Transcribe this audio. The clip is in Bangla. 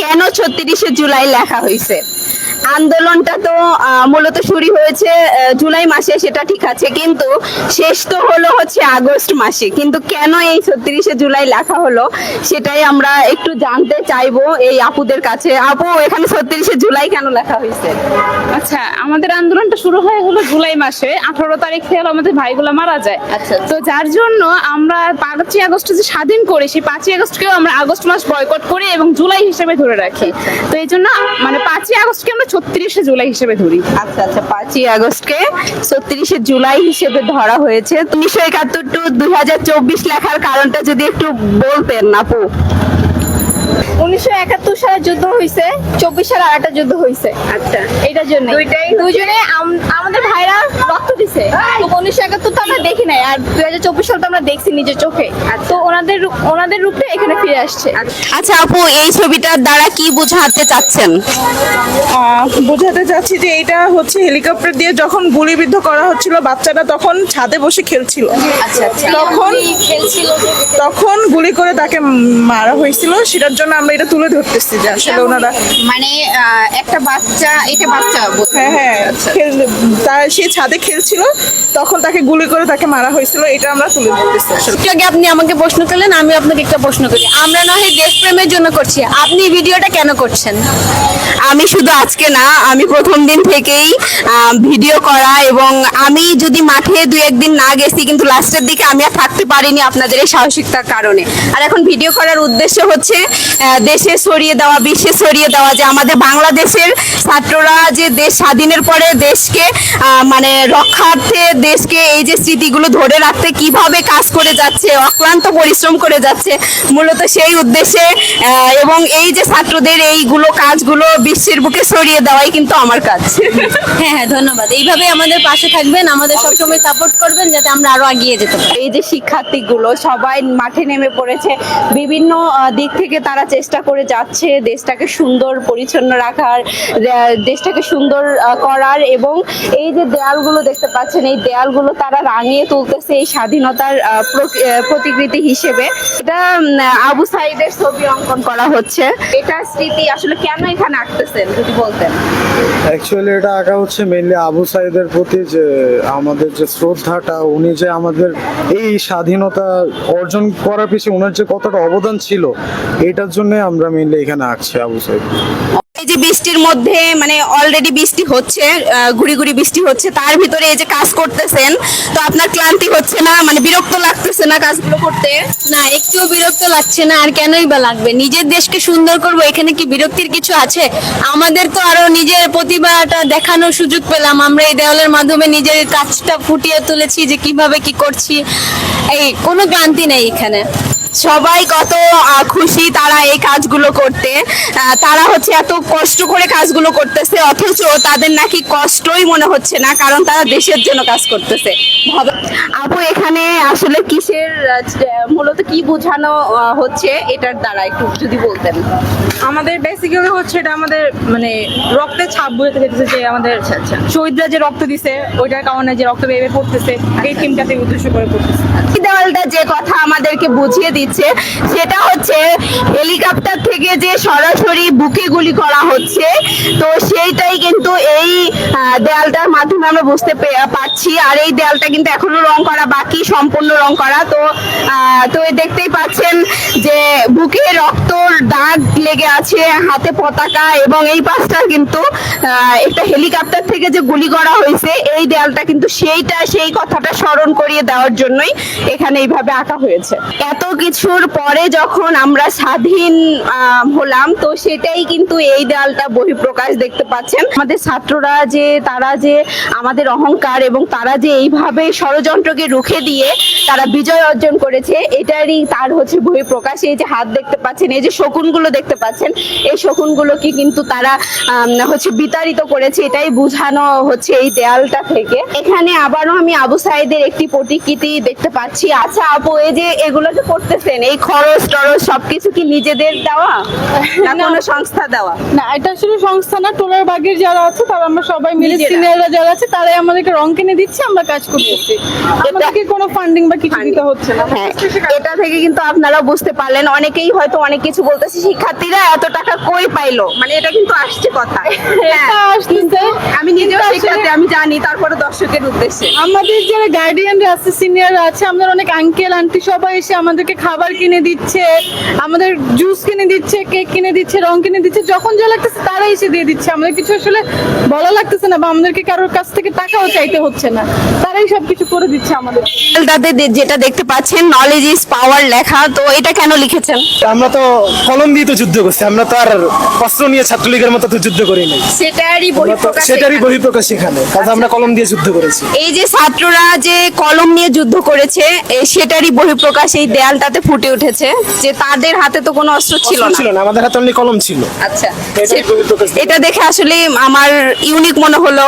কেন ৩৬শে জুলাই লেখা হয়েছে? আন্দোলনটা তো মূলত শুরু হয়েছে জুলাই মাসে, সেটা ঠিক আছে, কিন্তু শেষ তো হলো হচ্ছে আগস্ট মাসে। কিন্তু কেন এই ৩৬শে জুলাই লেখা হলো সেটাই আমরা একটু জানতে চাইবো এই আপুদের কাছে। আপু, এখানে ৩৬শে জুলাই কেন লেখা হয়েছে? আচ্ছা, আমাদের আন্দোলনটা শুরু হয় হলো জুলাই মাসে, 18 তারিখে হলো আমাদের ভাইগুলো মারা যায়। আচ্ছা। তো যার জন্য আমরা 5ই আগস্ট যে স্বাধীন করি, সেই 5ই আগস্টকেও আমরা আগস্ট মাস বয়কট করি এবং জুলাই হিসেবে ধরে রাখি। তো এই জন্য মানে 5ই আগস্টকে আমরা ৩৬শে জুলাই হিসেবে ধরি। আচ্ছা আচ্ছা, 5ই আগস্টকে ৩৬শে জুলাই হিসেবে ধরা হয়েছে। 1971 টু 2024 লেখার কারণটা যদি একটু বলতেন আপু। 1971 সালে যুদ্ধ হয়েছে, 24 সালে আরেকটা যুদ্ধ হয়েছে। আচ্ছা, এটার জন্য দুইজনে আমাদের ভাইরা রক্ত দিছে। তো 1971 তো আমরা দেখি নাই, আর 2024 সাল তো আমরা দেখছি নিজের চোখে। তো ওনাদের রূপটা এখানে ফিরে আসছে। আচ্ছা আপু, এই ছবিটার দ্বারা কি বোঝাতে চাচ্ছেন? বোঝাতে চাচ্ছি যে এটা হচ্ছে হেলিকপ্টার দিয়ে যখন গুলিবিদ্ধ করা হচ্ছিল, বাচ্চারা তখন ছাদে বসে খেলছিল। তখন গুলি করে তাকে মারা হয়েছিল। সেটার জন্য আমরা এটা তুলে ধরতেছি যে আসলে ওনারা মানে একটা বাচ্চা, এটা বাচ্চা? হ্যাঁ, সে ছাদে খেলছিল, তখন তাকে গুলি করে তাকে মারা হয়েছিল। এটা আমরা তুলে ধরতেছি আসলে। একটু আগে আপনি আমাকে প্রশ্ন করলেন, আমি আপনাকে একটা প্রশ্ন করি। আমরা না হয় দেশপ্রেমের জন্য করছি, আপনি ভিডিওটা কেন করছেন? আমি শুধু আজকে না, আমি প্রথম দিন থেকেই ভিডিও করা, এবং আমি যদি মাঠে 2-1 দিন না গেছি, কিন্তু লাস্টের দিকে আমি আর থাকতে পারিনি আপনাদের এই সাহসিকতার কারণে। আর এখন ভিডিও করার উদ্দেশ্য হচ্ছে দেশে ছড়িয়ে দেওয়া, বিশ্বে ছড়িয়ে দেওয়া যে আমাদের বাংলাদেশের ছাত্ররা যে দেশ স্বাধীনের পরে দেশকে মানে রক্ষার্থে, দেশকে এই যে স্মৃতিগুলো ধরে রাখতে কিভাবে কাজ করে যাচ্ছে, অক্লান্ত পরিশ্রম করে যাচ্ছে, মূলত সেই উদ্দেশ্যে। এবং এই যে ছাত্রদের এইগুলো কাজগুলো বিশ্বের বুকে ছড়িয়ে দেওয়াই কিন্তু আমার কাজ। হ্যাঁ, ধন্যবাদ। এইভাবে আমাদের পাশে থাকবেন, আমাদের সবসময় সাপোর্ট করবেন যাতে আমরা আরো এগিয়ে যেতে পারি। এই যে শিক্ষার্থীগুলো সবাই মাঠে নেমে পড়েছে, বিভিন্ন দিক থেকে তারা চেষ্টা করে যাচ্ছে দেশটাকে সুন্দর পরিচ্ছন্ন রাখার, দেশটাকে সুন্দর করার, এবং এই যে দেয়ালগুলো দেখতে পাচ্ছেন, এই দেয়ালগুলো তারা রাঙিয়ে তুলতেছে এই স্বাধীনতার প্রতিকৃতি হিসেবে। এটা আবু সাইদের ছবি অঙ্কন করা হচ্ছে। এটা স্মৃতি আসলে কেন এখানে আঁকতেছেন যদি বলতেন? অ্যাকচুয়ালি এটা আঁকা হচ্ছে মেইনলি আবু সাইদের প্রতি যে আমাদের যে শ্রদ্ধাটা, উনি যে আমাদের এই স্বাধীনতা অর্জন করার পিছনে ওনার যে কতটা অবদান ছিল, এটার জন্য আমরা মেইনলি এখানে আঁকছি আবু সাইদ। এই যে বৃষ্টির মধ্যে, মানে অলরেডি বৃষ্টি হচ্ছে, গুড়ি গুড়ি বৃষ্টি হচ্ছে, তার ভিতরে এই যে কাজ করতেছেন, তো আপনার ক্লান্তি হচ্ছে না? মানে বিরক্ত লাগতেছে না কাজগুলো করতে? না, একটুও বিরক্ত লাগছে না। আর কেনই বা লাগবে? নিজের দেশকে সুন্দর করব, এখানে কি বিরক্তির কিছু আছে? আমাদের তো আরো নিজের প্রতিভাটা দেখানোর সুযোগ পেলাম। আমরা এই দেওয়ালের মাধ্যমে নিজের কাজটা ফুটিয়ে তুলেছি যে কিভাবে কি করছি। এই কোনো ক্লান্তি নেই এখানে। সবাই কত খুশি তারা এই কাজগুলো করতে। তারা হচ্ছে এত কষ্ট করে কাজগুলো করতেছে, অথচ তাদের নাকি কষ্টই মনে হচ্ছে না, কারণ তারা দেশের জন্য কাজ করতেছে। আপু, এখানে আসলে কিসের মূলত কি বোঝানো হচ্ছে এটার দ্বারা একটু যদি বলতেন? আমাদের বেসিক্যালি হচ্ছে এটা আমাদের মানে রক্তের ছাপ বুঝতে চাইতেছে যে আমাদের শহীদরা যে রক্ত দিছে, ওইটার কারণে যে রক্ত বেয়ে পড়তেছে, এই থিমটাতে উদ্দেশ্য করে পড়তেছে। এই দেওয়ালটা যে কথা আমাদেরকে বুঝিয়ে দিচ্ছে সেটা হচ্ছে হেলিকপ্টার থেকে যে সরাসরি বুকে গুলি করা হচ্ছে, তো সেইটাই কিন্তু এই দেয়ালটার মাধ্যমে আমরা বুঝতে পারছি। আর এই দেয়ালটা কিন্তু এখনো রং করা বাকি, সম্পূর্ণ রং করা। তো দেখতেই পাচ্ছেন যে বুকে রক্তর দাগ লেগে আছে, হাতে পতাকা, এবং এই পাশটা কিন্তু একটা হেলিকপ্টার থেকে যে গুলি করা হয়েছে, এই দেয়ালটা কিন্তু সেই কথাটা স্মরণ করিয়ে দেওয়ার জন্যই এখানে এইভাবে আঁকা হয়েছে। এত কিছুর পরে যখন আমরা স্বাধীন হলাম, তো সেটাই কিন্তু এই দেয়ালটা বহিঃপ্রকাশ দেখতে পাচ্ছেন। আমাদের ছাত্ররা যে তারা যে আমাদের অহংকার, এবং তারা যে এইভাবে ষড়যন্ত্রকে রুখে দিয়ে তারা বিজয় অর্জন করেছে, এটারই তার হচ্ছে বহিঃপ্রকাশ। এই যে হাত দেখতে পাচ্ছেন, এই যে শকুনগুলো দেখতে পাচ্ছেন, এই শকুনগুলোকে কিন্তু তারা হচ্ছে বিতাড়িত করেছে, এটাই বোঝানো হচ্ছে এই দেয়ালটা থেকে। এখানে আবারও আমি আবু সাইদের একটি প্রতিকৃতি দেখতে পাচ্ছি। আচ্ছা আপু, এই যে এগুলো যে করতে বলতেছেন এই খরচ টরচ সবকিছু কি নিজেদের দেওয়া না কোনো সংস্থা দেওয়া? না, এটা আসলে সংস্থা না, টোলার বাগের যারা আছে তারা আমরা সবাই মিলে নিজেরা। সিনিয়ররা যারা আছে তারাই আমাদেরকে রং কিনে দিচ্ছে, আমরা কাজ করতেছি। আমাদেরকে কোনো ফান্ডিং বা কিছু দিতে হচ্ছে না। হ্যাঁ, এটা থেকে কিন্তু আপনারা বুঝতে পারলেন, অনেকেই হয়তো অনেক কিছু বলতেছে শিক্ষার্থীরা এত টাকা কই পাইলো, মানে এটা কিন্তু আসছে কথা। এটা আসতেছে। আমি নিজেও কিন্তু আসলে শিক্ষার্থী, আমি জানি, তারপরে দর্শকের উদ্দেশ্যে আমাদের যারা গার্ডিয়ানরা আছে, সিনিয়ররা আছে, আমাদের অনেক আঙ্কেল আন্টি সবাই এসে আমাদেরকে খাবার কিনে দিচ্ছে, আমাদের জুস কিনে দিচ্ছে, কেক কিনে দিচ্ছে, রং কিনে দিচ্ছে, যখন যা লাগতেছে তারা এসে দিয়ে দিচ্ছে। আমাদের কিছু আসলে বলা লাগতেছে না বা আমাদেরকে কারোর কাছ থেকে টাকাও চাইতে হচ্ছে না, তারাই সবকিছু করে দিচ্ছে আমাদের। তাদের যেটা দেখতে পাচ্ছেন নলেজ ইজ পাওয়ার লেখা, তো এটা কেন লিখেছেন? আমরা তো কলম দিয়ে তো যুদ্ধ করছি, আমরা তো আর অস্ত্র নিয়ে ছাত্রলীগের মতো তো যুদ্ধ করি নাই। সেটারই বহিঃপ্রকাশ। সেটারই বহিঃপ্রকাশ এখানে, কারণ আমরা কলম দিয়ে যুদ্ধ করেছি। এই যে ছাত্ররা যে কলম নিয়ে যুদ্ধ করেছে সেটারই বহিঃপ্রকাশ এই দেয়ালটাতে ফুটে উঠেছে, যে তাদের হাতে তো কোনো অস্ত্র ছিল অস্ত্র না। ছিল না, আমাদের হাতে অনলি কলম ছিল। আচ্ছা, এটাই বহিঃপ্রকাশ। এটা দেখে আসলে আমার ইউনিক মনে হলো।